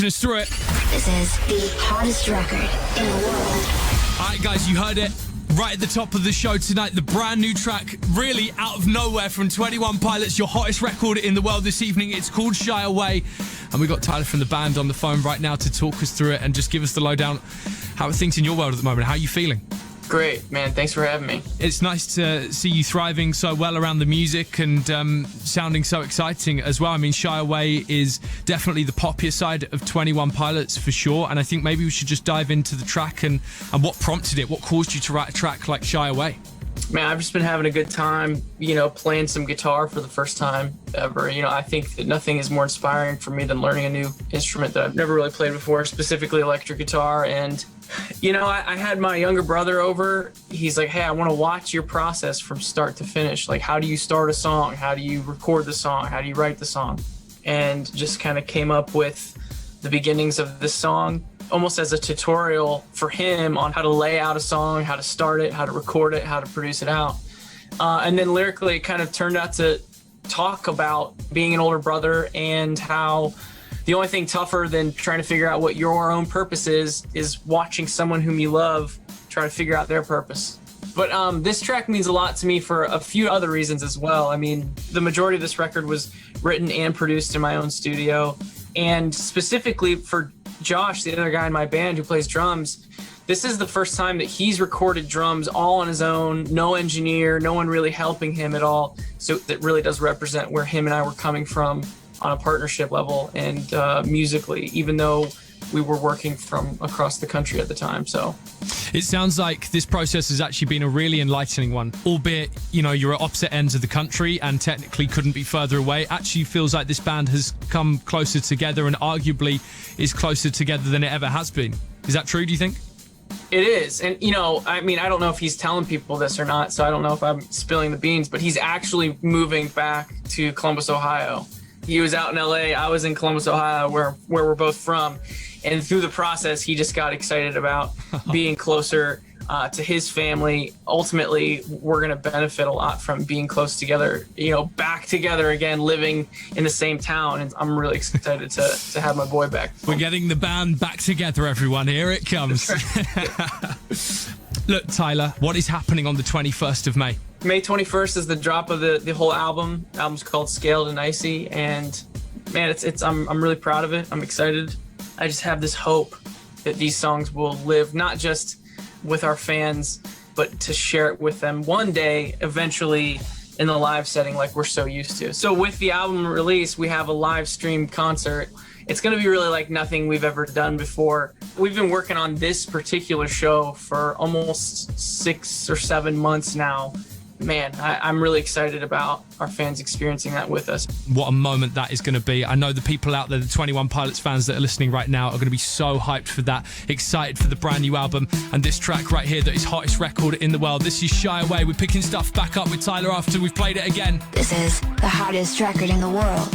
Us through it. This is the hottest record in the world. All right, guys, you heard it right at the top of the show tonight. The brand new track, really out of nowhere, from 21 Pilots, your hottest record in the world this evening. It's called Shy Away. And we got Tyler from the band on the phone right now to talk us through it and just give us the lowdown. How are things in your world at the moment? How are you feeling? Great, man. Thanks for having me. It's nice to see you thriving so well around the music and sounding so exciting as well. I mean, Shy Away is definitely the poppier side of 21 Pilots for sure. And I think maybe we should just dive into the track and what prompted it. What caused you to write a track like Shy Away? Man, I've just been having a good time, playing some guitar for the first time ever. I think that nothing is more inspiring for me than learning a new instrument that I've never really played before, specifically electric guitar. And, I had my younger brother over. He's like, hey, I want to watch your process from start to finish. Like, how do you start a song? How do you record the song? How do you write the song? And just kind of came up with the beginnings of this song almost as a tutorial for him on how to lay out a song, how to start it, how to record it, how to produce it out. And then lyrically, it kind of turned out to talk about being an older brother and how the only thing tougher than trying to figure out what your own purpose is watching someone whom you love try to figure out their purpose. But this track means a lot to me for a few other reasons as well. I mean, the majority of this record was written and produced in my own studio. And specifically for Josh, the other guy in my band who plays drums, this is the first time that he's recorded drums all on his own, no engineer, no one really helping him at all. So that really does represent where him and I were coming from on a partnership level and musically, even though we were working from across the country at the time. So it sounds like this process has actually been a really enlightening one, albeit, you're at opposite ends of the country and technically couldn't be further away. Actually feels like this band has come closer together and arguably is closer together than it ever has been. Is that true, do you think? It is. And, I don't know if he's telling people this or not, so I don't know if I'm spilling the beans, but he's actually moving back to Columbus, Ohio. He was out in LA, I was in Columbus, Ohio, where we're both from. And through the process, he just got excited about being closer to his family. Ultimately, we're going to benefit a lot from being close together, back together again, living in the same town. And I'm really excited to have my boy back. We're getting the band back together, everyone. Here it comes. Look, Tyler, what is happening on the 21st of May? May 21st is the drop of the whole album. The album's called Scaled and Icy. And man, I'm really proud of it. I'm excited. I just have this hope that these songs will live not just with our fans, but to share it with them one day, eventually in the live setting like we're so used to. So with the album release, we have a live stream concert. It's going to be really like nothing we've ever done before. We've been working on this particular show for almost 6 or 7 months now. Man, I'm really excited about our fans experiencing that with us. What a moment that is going to be. I know the people out there, the 21 Pilots fans that are listening right now, are going to be so hyped for that, excited for the brand new album and this track right here that is hottest record in the world. This is Shy Away. We're picking stuff back up with Tyler after we've played it again. This is the hottest record in the world.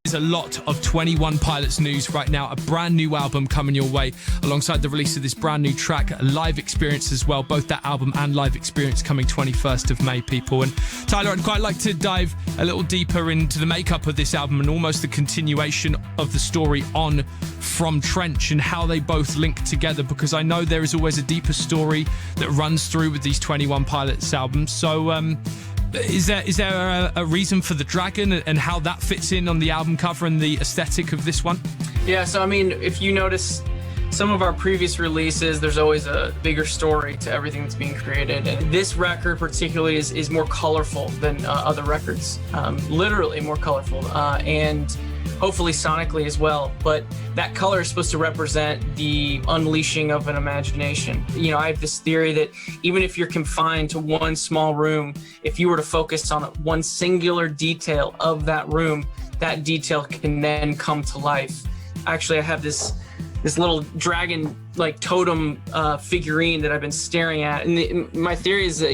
There's a lot of 21 Pilots news right now. A brand new album coming your way alongside the release of this brand new track, a live experience as well. Both that album and live experience coming 21st of May, people. And Tyler, I'd quite like to dive a little deeper into the makeup of this album and almost the continuation of the story on From Trench and how they both link together, because I know there is always a deeper story that runs through with these 21 Pilots albums. So is there a reason for the dragon and how that fits in on the album cover and the aesthetic of this one? Yeah, so if you notice some of our previous releases, there's always a bigger story to everything that's being created. And this record particularly is more colorful than other records, literally more colorful, and hopefully sonically as well. But that color is supposed to represent the unleashing of an imagination. I have this theory that even if you're confined to one small room, if you were to focus on one singular detail of that room, that detail can then come to life. Actually, I have this little dragon totem figurine that I've been staring at. And my theory is that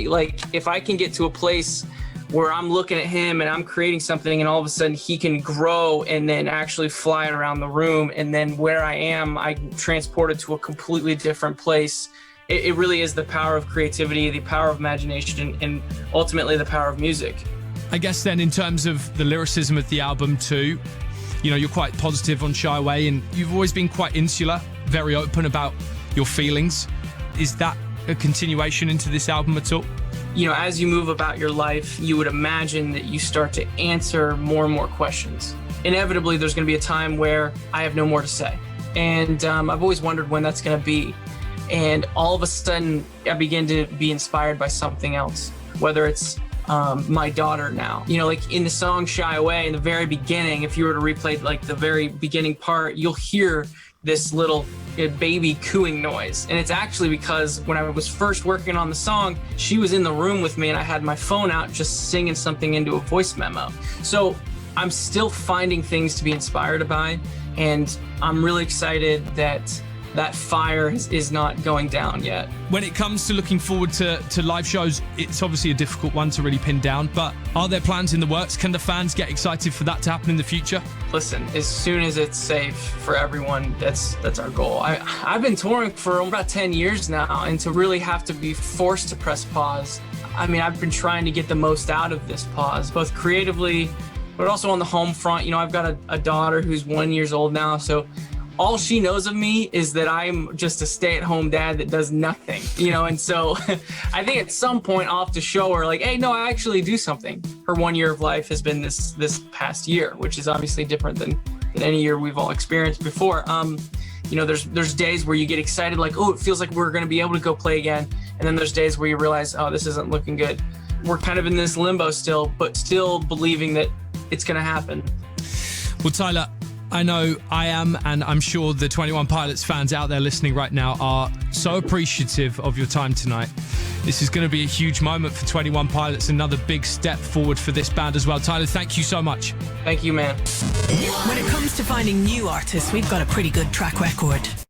if I can get to a place where I'm looking at him and I'm creating something and all of a sudden he can grow and then actually fly around the room, and then where I am, I transported to a completely different place. It really is the power of creativity, the power of imagination, and ultimately the power of music. I guess then in terms of the lyricism of the album too, You know, you're quite positive on Shy Away, and you've always been quite insular, very open about your feelings. Is that a continuation into this album at all? You know, as you move about your life, you would imagine that you start to answer more and more questions. Inevitably, there's going to be a time where I have no more to say. And I've always wondered when that's going to be. And all of a sudden, I begin to be inspired by something else, whether it's my daughter now. You know, like in the song Shy Away, in the very beginning, if you were to replay like the very beginning part, you'll hear this little baby cooing noise. And it's actually because when I was first working on the song, she was in the room with me and I had my phone out just singing something into a voice memo. So I'm still finding things to be inspired by, and I'm really excited that that fire is not going down yet. When it comes to looking forward to live shows, it's obviously a difficult one to really pin down, but are there plans in the works? Can the fans get excited for that to happen in the future? Listen, as soon as it's safe for everyone, that's our goal. I've been touring for about 10 years now, and to really have to be forced to press pause, I mean, I've been trying to get the most out of this pause, both creatively, but also on the home front. You know, I've got a daughter who's 1 year old now, so all she knows of me is that I'm just a stay-at-home dad that does nothing, you know? And so I think at some point I'll have to show her like, hey, no, I actually do something. Her 1 year of life has been this past year, which is obviously different than any year we've all experienced before. You know, there's days where you get excited, like, oh, it feels like we're gonna be able to go play again. And then there's days where you realize, oh, this isn't looking good. We're kind of in this limbo still, but still believing that it's gonna happen. Well, Tyler, I know I am, and I'm sure the 21 Pilots fans out there listening right now are so appreciative of your time tonight. This is going to be a huge moment for 21 Pilots, another big step forward for this band as well. Tyler, thank you so much. Thank you, man. When it comes to finding new artists, we've got a pretty good track record.